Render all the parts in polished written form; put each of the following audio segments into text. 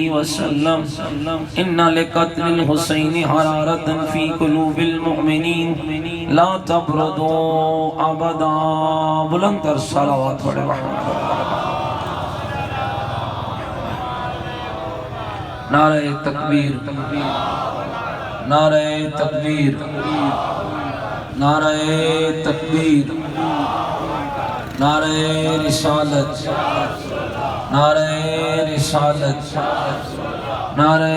وسلم ان لقتل الحسین حرارۃ فی قلوب المؤمنین لا تبردوا ابدا. بلند تر صلوات پڑھے محمد. نعرہ تکبیر، نعرہ تکبیر، نعرہ تکبیر، نعرہ رسالت، نعرہ رسالت، نعرہ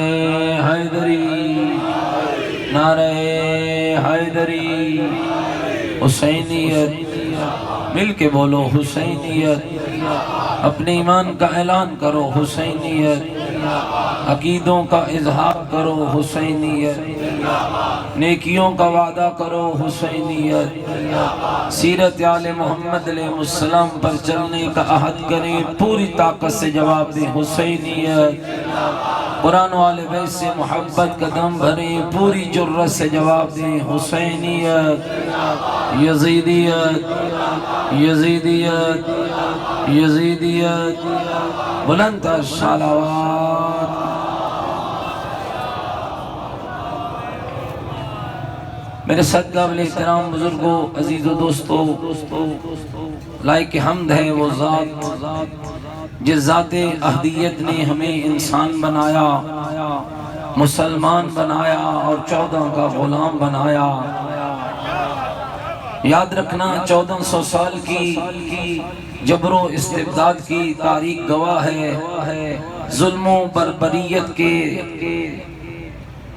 حیدری، نعرہ حیدری. حسینیت، مل کے بولو حسینیت. اپنے ایمان کا اعلان کرو حسینیت. عقیدوں کا اظہار کرو حسینیت. نیکیوں کا وعدہ کرو حسینیت. سیرت آل محمد علیہ السلام پر چلنے کا عہد کریں، پوری طاقت سے جواب دیں حسینیت. قرآن و آل بیت سے محبت کا دم بھریں، پوری جرت سے جواب دیں حسینیت. یزیدیت، یزیدیت، یزیدیت. بلند تر صلوات. میرے صدقہ بل احترام بزرگوں، عزیز و دوستو، لائق حمد ہے وہ ذات جس ذات احدیت نے ہمیں انسان بنایا، مسلمان بنایا اور 14 کا غلام بنایا. یاد رکھنا 1400 سال کی جبر و استبداد کی تاریخ گواہ ہے. ظلم و بربریت کے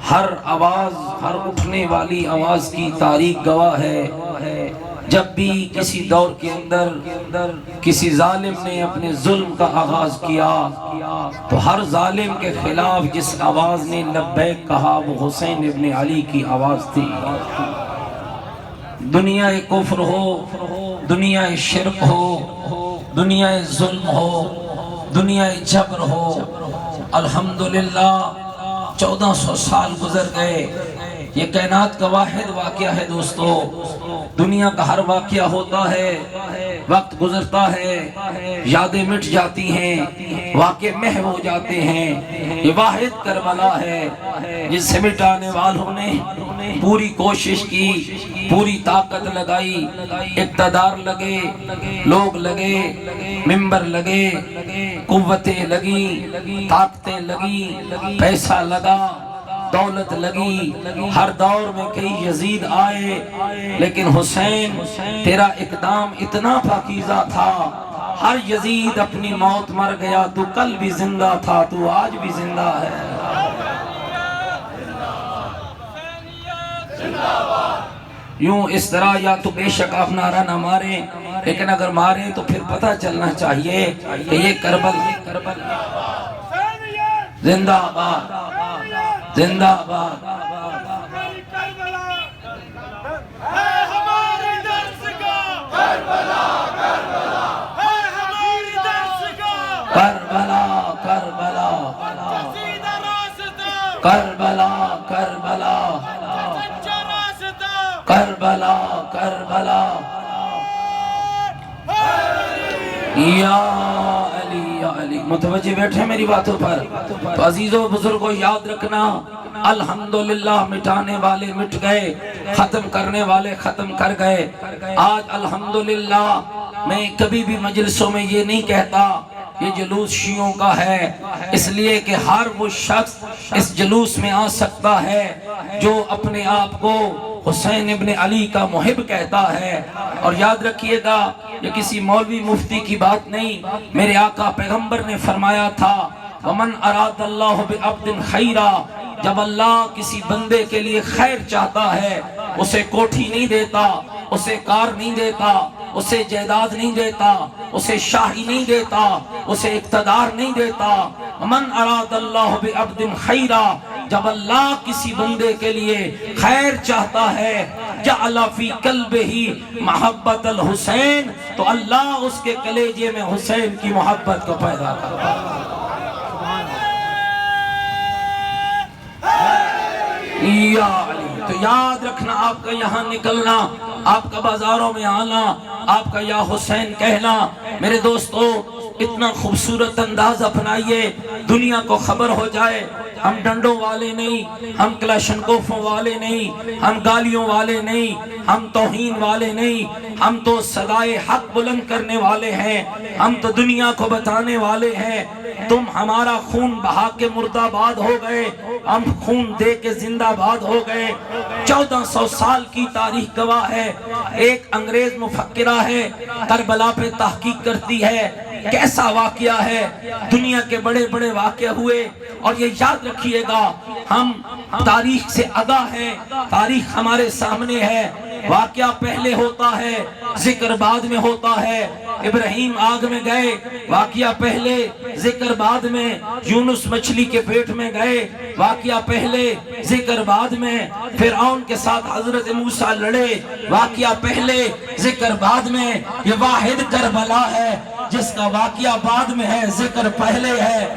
ہر آواز، ہر اٹھنے والی آواز کی تاریخ گواہ ہے. جب بھی کسی دور کے اندر کسی ظالم نے اپنے ظلم کا آغاز کیا تو ہر ظالم کے خلاف جس آواز نے لبیک کہا وہ حسین ابن علی کی آواز تھی. دنیا کفر ہو، دنیا شرک ہو، دنیا ظلم ہو، دنیا جبر ہو، الحمدللہ 1400 سال گزر گئے. یہ کائنات کا واحد واقعہ ہے دوستو. دنیا کا ہر واقعہ ہوتا ہے، وقت گزرتا ہے، یادیں مٹ جاتی ہیں، واقعے محو ہو جاتے ہیں. یہ واحد کربلا ہے جس سے مٹانے والوں نے پوری کوشش کی، پوری طاقت لگائی، اقتدار لگے، لوگ لگے، ممبر لگے، قوتیں لگی، طاقتیں لگی، پیسہ لگا، دولت لگی. ہر دور میں کئی یزید آئے، لیکن حسین تیرا اقدام اتنا پاکیزہ تھا. ہر یزید اپنی موت مر گیا، تو کل بھی زندہ تھا، تو آج بھی زندہ ہے. یوں اس طرح یا تو بے شک آپ نعرہ نہ ماریں، لیکن اگر ماریں تو پھر پتہ چلنا چاہیے کہ یہ کربل زندہ آباد، زندہ آباد. کربلا کربلا کربلا کربلا کربلا کربلا. یا علی یا علی. متوجہ بیٹھے میری باتوں پر. تو عزیزوں بزرگوں یاد رکھنا، الحمدللہ مٹانے والے مٹ گئے، ختم کرنے والے ختم کر گئے. آج الحمدللہ میں کبھی بھی مجلسوں میں یہ نہیں کہتا یہ جلوس شیعوں کا ہے، اس لیے کہ ہر وہ شخص اس جلوس میں آ سکتا ہے جو اپنے آپ کو حسین ابن علی کا محب کہتا ہے. اور یاد رکھیے گا یہ کسی مولوی مفتی کی بات نہیں، میرے آقا پیغمبر نے فرمایا تھا وَمَنْ أَرَادَ اللَّهُ بِعَبْدٍ خَيْرًا. جب اللہ کسی بندے کے لیے خیر چاہتا ہے اسے کوٹھی نہیں دیتا، اسے کار نہیں دیتا، اسے جائیداد نہیں دیتا، اسے شاہی نہیں دیتا، اسے اقتدار نہیں دیتا. من اراد اللہ بعبد خیرا، جب اللہ کسی بندے کے لیے خیر چاہتا ہے جعل فی قلبہ محبت الحسین، تو اللہ اس کے کلیجے میں حسین کی محبت کو پیدا کرتا ہے. تو یاد رکھنا، آپ کا یہاں نکلنا، آپ کا بازاروں میں آنا، آپ کا یا حسین کہنا، میرے دوستو اتنا خوبصورت انداز اپنائیے دنیا کو خبر ہو جائے ہم ڈنڈوں والے نہیں، ہم کلاشنکوفوں والے نہیں، ہم گالیوں والے نہیں، ہم توہین والے نہیں، ہم تو صدائے حق بلند کرنے والے ہیں، ہم تو دنیا کو بتانے والے ہیں تم ہمارا خون بہا کے مردہ باد ہو گئے، ہم خون دے کے زندہ باد ہو گئے۔ 1400 سال کی تاریخ گواہ ہے، ایک انگریز مفکرہ ہے کربلا پہ تحقیق کرتی ہے کیسا واقعہ ہے، دنیا کے بڑے بڑے واقعہ ہوئے، اور یہ یاد رکھیے گا ہم تاریخ سے آگاہ ہیں، تاریخ ہمارے سامنے ہے، واقعہ پہلے ہوتا ہے ذکر بعد میں ہوتا ہے۔ ابراہیم آگ میں گئے، واقعہ پہلے ذکر بعد میں، یونس مچھلی کے پیٹ میں گئے، واقعہ پہلے ذکر بعد میں، فرعون کے ساتھ حضرت موسیٰ لڑے، واقعہ پہلے ذکر بعد میں۔ یہ واحد کربلا ہے جس کا واقعہ بعد میں ہے، ذکر پہلے ہے۔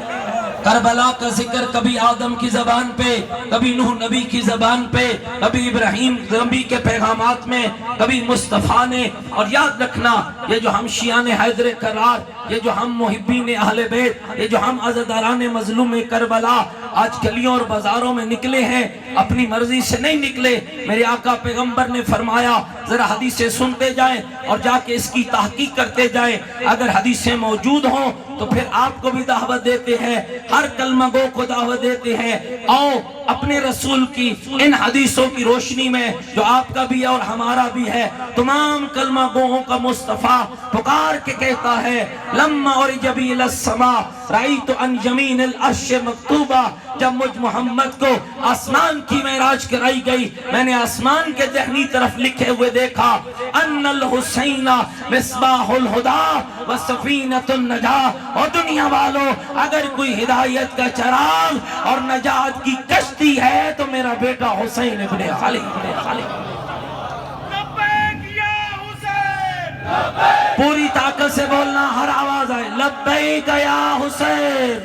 کربلا کا ذکر کبھی آدم کی زبان پہ، کبھی نوح نبی کی زبان پہ، کبھی ابراہیم نبی کے پیغامات میں، کبھی مصطفیٰ نے۔ اور یاد رکھنا یہ جو ہم شیعان حیدر کرار، یہ جو ہم محبین اہل بیت، یہ جو ہم عزاداران مظلوم کربلا آج گلیوں اور بازاروں میں نکلے ہیں، اپنی مرضی سے نہیں نکلے۔ میرے آقا پیغمبر نے فرمایا ذرا حدیثیں سنتے جائیں اور جا کے اس کی تحقیق کرتے جائیں، اگر حدیثیں موجود ہوں تو پھر آپ کو بھی دعوت دیتے ہیں، ہر کلمہ گو کو دعوت دیتے ہیں، آؤ اپنے رسول کی ان حدیثوں کی روشنی میں جو آپ کا بھی ہے اور ہمارا بھی ہے، تمام کلمہ گوہوں کا مصطفیٰ پکار کے کہتا ہے لما عرج بی الی السماء رأیت عن یمین العرش مکتوبہ، جب مجھ محمد کو آسمان کی معراج کرائی گئی میں نے آسمان کے دہنی طرف لکھے ہوئے دیکھا ان الحسین مصباح الہدی و سفینۃ النجاہ۔ اور دنیا والوں اگر کوئی ہدایت کا چراغ اور نجات کی کشتی ہے تو میرا بیٹا حسین ابن علی۔ پوری طاقت سے بولنا، ہر آواز آئے، لبیک یا حسین،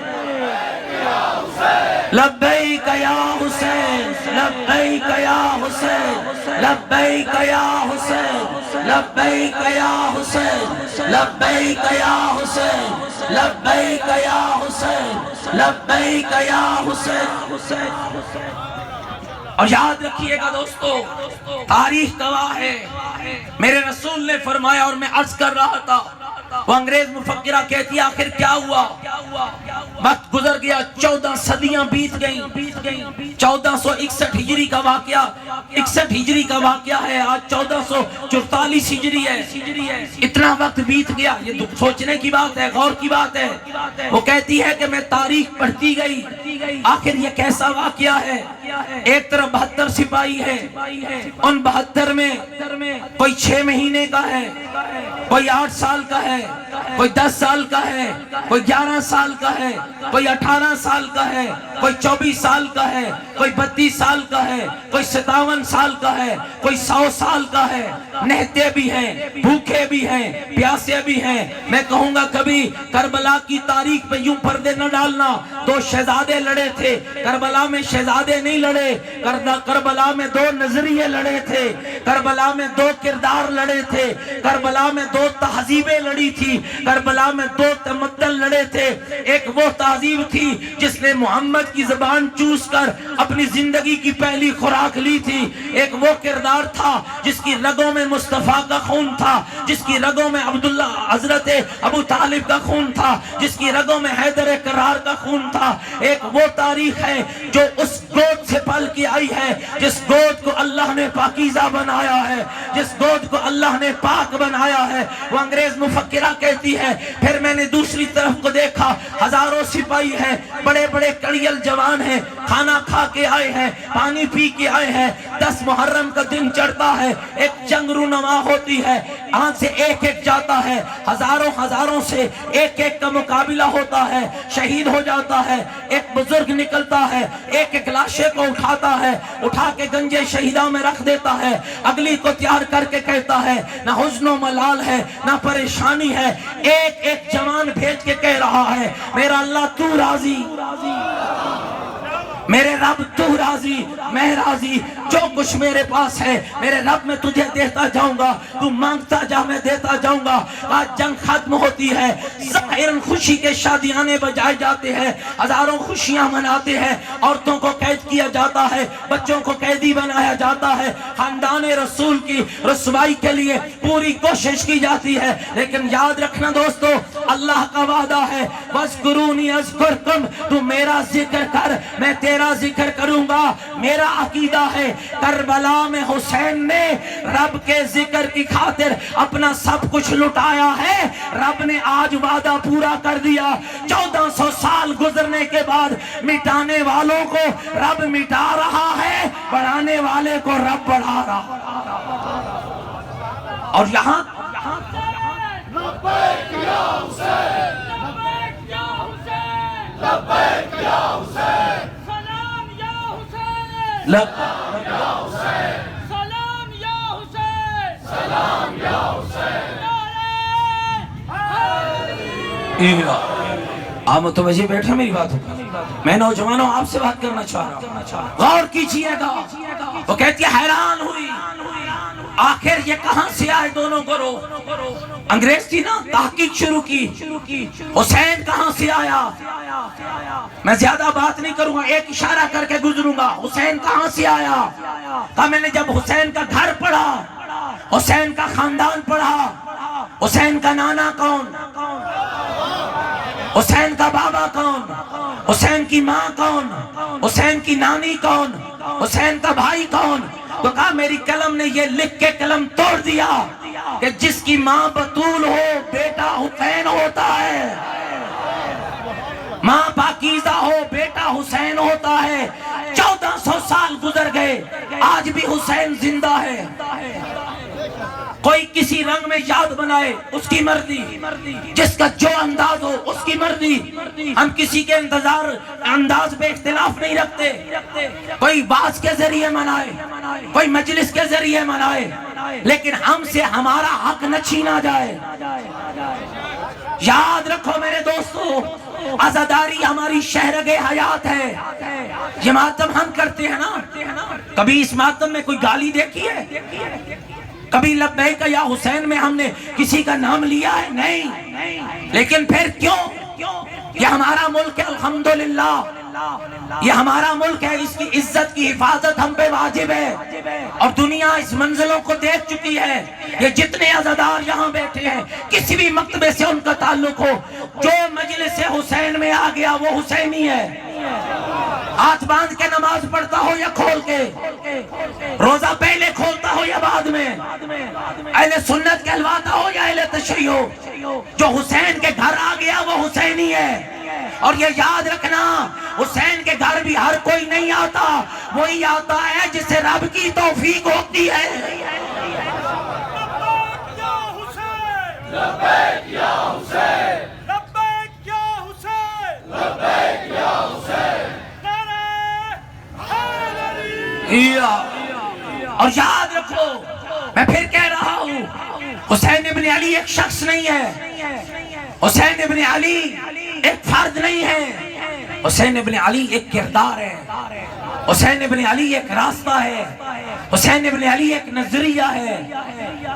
لبیک یا حسین، لبیک یا حسین، لبیک یا حسین، لبیک یا حسین، لبیک یا حسین، لبیک یا حسین، لبیک یا حسین۔ اور یاد رکھیے گا دوستو تاریخ گواہ ہے، میرے رسول نے فرمایا، اور میں عرض کر رہا تھا وہ انگریز مفکرہ کہتی آخر کیا ہوا، وقت گزر گیا، 14 صدیاں بیت گئیں، 1461 ہجری کا واقعہ، 61 ہجری کا واقعہ ہے، آج 1444 ہجری ہے، اتنا وقت بیت گیا۔ یہ سوچنے کی بات ہے، غور کی بات ہے۔ وہ کہتی ہے کہ میں تاریخ پڑھتی گئی، آخر یہ کیسا واقعہ ہے۔ ایک طرف 72 سپاہی ہے، ان 72 میں کوئی 6 مہینے کا ہے، کوئی 8 سال کا ہے، کوئی 10 سال کا ہے، کوئی 11 سال کا ہے، کوئی 18 سال کا ہے، کوئی 24 سال کا ہے، کوئی 32 سال کا ہے، کوئی 57 سال کا ہے، کوئی 100 سال کا ہے۔ نہتے بھی ہیں، بھوکے بھی ہیں، پیاسے بھی ہیں۔ میں کہوں گا کبھی کربلا کی تاریخ پہ یوں پردے نہ ڈالنا۔ 2 شہزادے لڑے تھے، کربلا میں شہزادے نہیں لڑے، کربلا میں 2 نظریے لڑے تھے، کربلا میں 2 کردار لڑے تھے، کربلا میں 2 تہذیبیں لڑی تھی، کربلا میں 2 تمدن لڑے تھے۔ ایک وہ تہذیب تھی جس نے محمد کی زبان چوس کر اپنی زندگی کی پہلی خوراک لی تھی، ایک وہ کردار تھا جس کی رگوں میں مصطفیٰ کا خون تھا، جس کی رگوں میں عبداللہ حضرت ابو طالب کا خون تھا، جس کی رگوں میں حیدر کرار کا خون تھا۔ ایک وہ تاریخ ہے جو اس گود سے پل کے آئی ہے، جس گود کو اللہ نے پاکیزہ بنایا ہے، جس گود کو اللہ نے پاک بنایا ہے۔ وہ انگریز مفکرہ کہتی ہے پھر میں نے دوسری طرف کو دیکھا، ہزاروں سپاہی ہیں، بڑے بڑے کڑیل جوان ہیں، کھانا کھا کے آئے ہیں، پانی پی کے آئے ہیں، 10 محرم کا دن چڑھتا ہے، ایک جنگ رونما ہوتی ہے، آن سے ایک ایک جاتا ہے، ہزاروں سے ایک ایک کا مقابلہ ہوتا ہے، شہید ہو جاتا ہے، ایک بزرگ نکلتا ہے، ایک ایک لاشے کو اٹھاتا ہے، اٹھا کے گنجے شہیدوں میں رکھ دیتا ہے، اگلی کو تیار کر کے کہتا ہے نہ حزن و ملال ہے نہ پریشانی ہے، ایک ایک جوان بھیج کے کہہ رہا ہے میرا اللہ تو راضی، میرے رب تو راضی میں راضی، جو کچھ میرے پاس ہے میرے رب میں تجھے دیتا جاؤں گا، تو مانگتا جا میں دیتا جاؤں گا۔ آج جنگ ختم ہوتی ہے، ظاہراً خوشی کے شادیانے بجائے جاتے ہیں، ہزاروں خوشیاں مناتے ہیں، عورتوں کو قید کیا جاتا ہے، بچوں کو قیدی بنایا جاتا ہے، خاندان رسول کی رسوائی کے لیے پوری کوشش کی جاتی ہے، لیکن یاد رکھنا دوستو، اللہ کا وعدہ ہے وَاذْكُرُونِي أَذْكُرْكُمْ، تو میرا ذکر کر میں تیرا ذکر کروں گا۔ میرا عقیدہ ہے کربلا میں حسین نے رب کے ذکر کی خاطر اپنا سب کچھ لٹایا ہے، رب نے آج وعدہ پورا کر دیا۔ 1400 سال گزرنے کے بعد مٹانے والوں کو رب مٹا رہا ہے، بڑھانے والے کو رب بڑھا رہا ہے۔ اور یہاں لبیک یا حسین، لبیک یا حسین، لبیک یا حسین، سلام یا حسین، سلام یا حسین، سلام یا حسین، سلام یا حسین، آپ متوجہ بیٹھے میری بات ہو، میں نوجوانوں آپ سے بات کرنا چاہ رہا ہوں، غور کیجئے گا۔ وہ کہتی ہے حیران ہوئی آخر یہ کہاں سے آئے دونوں گروہ۔ انگریز تھی نا، تحقیق شروع کی، حسین کہاں سے آیا۔ میں زیادہ بات نہیں کروں گا، ایک اشارہ کر کے گزروں گا۔ حسین کہاں سے آیا؟ کہا میں نے جب حسین کا گھر پڑھا، حسین کا خاندان پڑھا، حسین کا نانا کون، حسین کا بابا کون، حسین کی ماں کون، حسین کی نانی کون، حسین کا بھائی کون، تو کہا میری قلم نے یہ لکھ کے قلم توڑ دیا کہ جس کی ماں بطول ہو بیٹا حسین ہوتا ہے، ماں پاکیزہ ہو بیٹا حسین ہوتا ہے۔ 1400 سال گزر گئے، آج بھی حسین زندہ ہے۔ کوئی کسی رنگ میں یاد بنائے اس کی مرضی، جس کا جو انداز ہو اس کی مرضی، ہم کسی کے انداز پہ اختلاف نہیں رکھتے۔ کوئی باز کے ذریعے منائے، کوئی مجلس کے ذریعے منائے، لیکن ہم سے ہمارا حق نہ چھینا جائے۔ یاد رکھو میرے دوستو، عزاداری ہماری شہرگ حیات ہے۔ یہ ماتم ہم کرتے ہیں نا، کبھی اس ماتم میں کوئی گالی دیکھی ہے؟ کبھی لبیک یا حسین میں ہم نے کسی کا نام لیا ہے؟ نہیں۔ لیکن پھر کیوں؟ یہ ہمارا ملک ہے، الحمدللہ یہ ہمارا ملک ہے، اس کی عزت کی حفاظت ہم پہ واجب ہے، اور دنیا اس منزلوں کو دیکھ چکی ہے۔ یہ جتنے عزادار یہاں بیٹھے ہیں، کسی بھی مکتبے سے ان کا تعلق ہو، جو مجلس حسین میں آ گیا وہ حسینی ہے، ہاتھ باندھ کے نماز پڑھتا ہو یا کھول کے، روزہ پہلے کھولتا ہو یا بعد میں، اہل سنت کہلواتا ہو یا اہل تشیع ہو، جو حسین کے گھر آ گیا وہ حسینی ہے۔ اور یہ یاد رکھنا، حسین کے گھر بھی ہر کوئی نہیں آتا، وہی آتا ہے جسے رب کی توفیق ہوتی ہے۔ لبیک یا حسین، لبیک یا حسین، لبیک یا حسین، نعرہ حیدری۔ اور یاد رکھو، میں پھر کہہ رہا ہوں، حسین ابن علی ایک شخص نہیں ہے، حسین ابن علی ایک فرد نہیں ہے، حسین ابن علی ایک کردار ہے، حسین ابن علی ایک راستہ ہے، حسین ابن علی ایک نظریہ ہے۔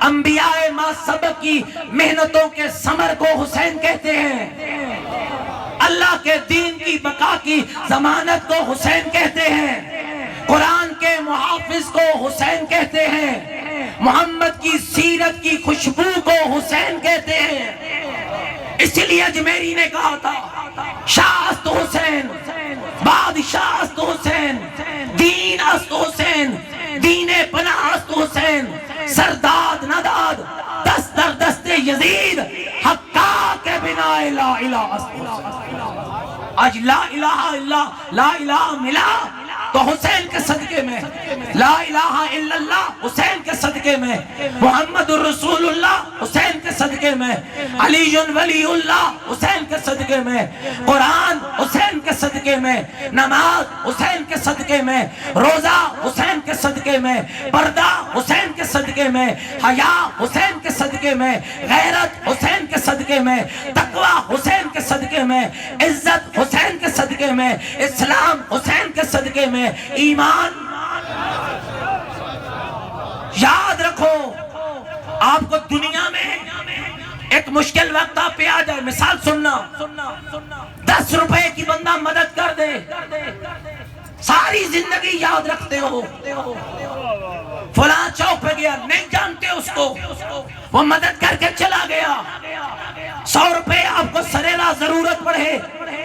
انبیاء ما سبق کی محنتوں کے ثمر کو حسین کہتے ہیں، اللہ کے دین کی بقا کی ضمانت کو حسین کہتے ہیں، قرآن کے محافظ کو حسین کہتے ہیں، محمد کی سیرت کی خوشبو کو حسین کہتے ہیں۔ اس لیے اجمیری نے کہا تھا، شاہ است حسین، بادشاہ است حسین، دین است حسین، دین پناہ است حسین، سرداد نداد دست در دست یزید، حقا کے بنا لا الہ است حسین۔ آج لا الہ الا لا الہ ملا، تو حسین کے صدقے میں، لا الہ الا اللہ حسین کے صدقے میں، محمد الرسول اللہ حسین کے صدقے میں، علی ولی اللہ حسین کے صدقے میں، قرآن حسین کے صدقے میں، نماز حسین کے صدقے میں، روزہ حسین کے صدقے میں، پردہ حسین کے صدقے میں، حیا حسین کے صدقے میں، غیرت حسین کے صدقے میں، تقوی حسین کے صدقے میں، عزت حسین کے صدقے میں، اسلام حسین کے صدقے میں، ایمان۔ یاد رکھو، آپ کو دنیا میں ایک مشکل وقت آپ پہ آ جائے، مثال سننا، 10 روپے کی بندہ مدد کر دے، ساری زندگی یاد رکھتے ہو، فلاں چوک پہ گیا، نہیں جانتے اس کو، وہ مدد کر کے چلا گیا، 100 روپے آپ کو سریرا ضرورت پڑے،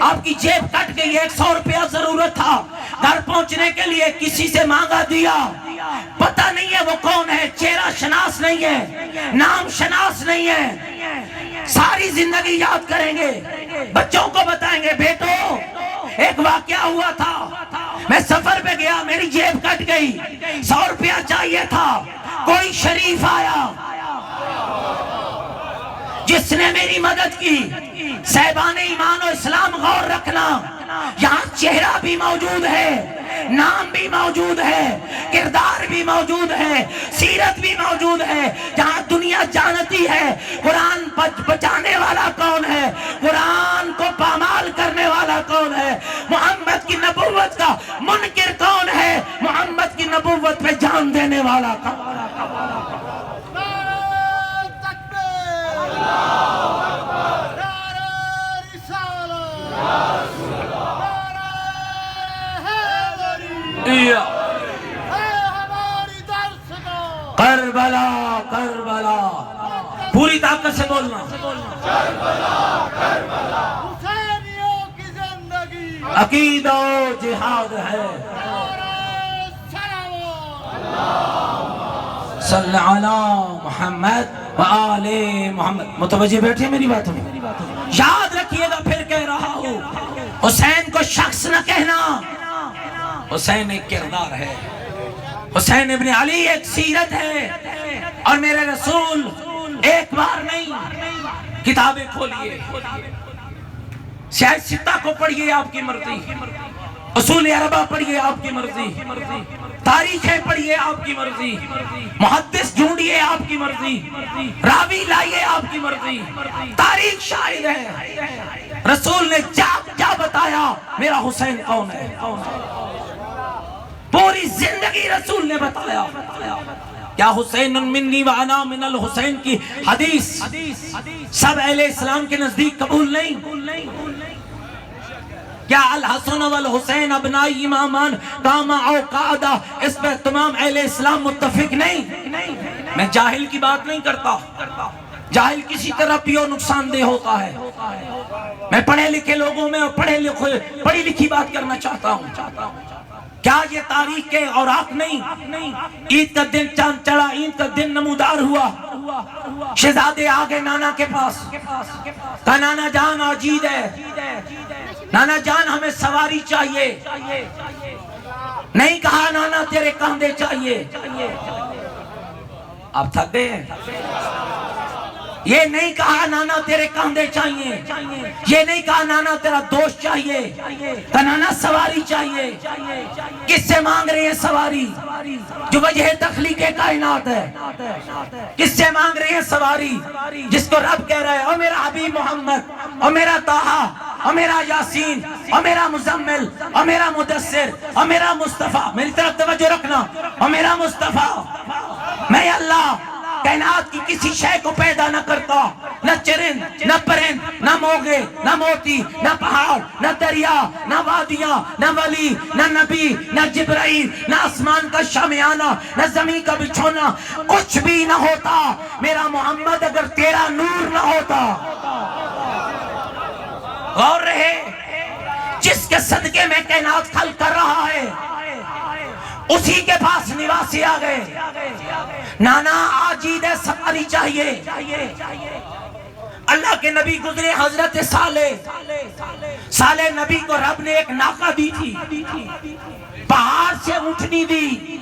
آپ کی جیب کٹ گئی، 100 روپیہ ضرورت تھا، گھر پہنچنے کے لیے کسی سے مانگا دیا، پتہ نہیں ہے وہ کون ہے، چہرہ شناس نہیں ہے، نام شناس نہیں ہے، ساری زندگی یاد کریں گے، بچوں کو بتائیں گے، بیٹو ایک واقعہ ہوا تھا، میں سفر پہ گیا، میری جیب کٹ گئی، 100 روپیہ چاہیے تھا، کوئی شریف آیا جس نے میری مدد کی۔ صاحبان ایمان و اسلام غور رکھنا، یہاں چہرہ بھی موجود ہے، نام بھی موجود ہے، کردار بھی موجود ہے، سیرت بھی موجود ہے، جہاں دنیا جانتی ہے قرآن بچانے والا کون ہے، قرآن کو پامال کرنے والا کون ہے، محمد کی نبوت کا منکر کون ہے، محمد کی نبوت پہ جان دینے والا کون ہے۔ کربلا کربلا پوری طاقت سے بولنا، حسینیوں کی زندگی عقیدہ و جہاد ہے، صلی علی محمد وآل محمد۔ متوجہ بیٹھے میری باتوں میں، یاد رکھیے گا، پھر کہہ رہا ہوں، حسین کو شخص نہ کہنا، حسین ایک کردار ہے، حسین ابن علی ایک سیرت ہے، اور میرے رسول ایک بار نہیں، کتابیں کھولیے، سیاہ ستہ کو پڑھیے آپ کی مرضی، اصول عربہ پڑھیے آپ کی مرضی، تاریخیں پڑھیے آپ کی مرضی، محدث ڈھونڈیے آپ کی مرضی، راوی لائیے آپ کی مرضی، تاریخ شاہد ہے، رسول نے کیا بتایا میرا حسین کون ہے، پوری زندگی رسول نے بتایا۔ کیا حسین منی وانا من الحسین کی حدیث سب اہل اسلام کے نزدیک قبول نہیں؟ کیا الحسن والحسین ابنائی امامان کاما او قعدہ، اس پر تمام اہل اسلام متفق نہیں؟ میں جاہل کی بات نہیں کرتا، جاہل کسی طرح پیو نقصان دہ ہوتا ہے، میں پڑھے لکھے لوگوں میں اور پڑھی لکھی بات کرنا چاہتا ہوں۔ کیا یہ تاریخ کے اوراق نہیں؟ عید کا دن چاند چڑھا، عید کا دن نمودار ہوا، شہزادے آگے نانا کے پاس، کہا نانا جان آج عید ہے، نانا جان ہمیں سواری چاہیے، نہیں کہا نانا تیرے کاندھے چاہیے، آپ تھک گئے ہیں، یہ نہیں کہا نانا تیرے کاندھے چاہیے، یہ نہیں کہا نانا تیرا دوست چاہیے، کہ نانا سواری چاہیے۔ کس سے مانگ رہے ہیں سواری؟ جو وجہ تخلیق کائنات ہے۔ کس سے مانگ رہے ہیں سواری؟ جس کو رب کہہ رہا ہے، او میرا حبیب محمد، او میرا طٰہٰ، او میرا یاسین، او میرا مزمل، او میرا مدثر، او میرا مصطفیٰ، میری طرف توجہ رکھنا، او میرا مصطفیٰ، میں اللہ کائنات کی کسی شے کو پیدا نہ کرتا، نہ چرند، نہ پرند، نہ موگے، نہ موتی، نہ پہاڑ، نہ دریا، نہ وادیاں، نہ ولی، نہ نبی، نہ جبرائیل، نہ آسمان کا شامیانہ، نہ زمین کا بچھونا، کچھ بھی نہ ہوتا میرا محمد اگر تیرا نور نہ ہوتا۔ غور رہے، جس کے صدقے میں کائنات خلق کر رہا ہے اسی کے پاس نواسی آ گئے، نانا آج عید ہے سواری چاہیے، اللہ اللہ کے نبی گزرے حضرت صالح نبی کو رب نے ایک ناقہ دی تھی، پہاڑ سے اونٹنی دی،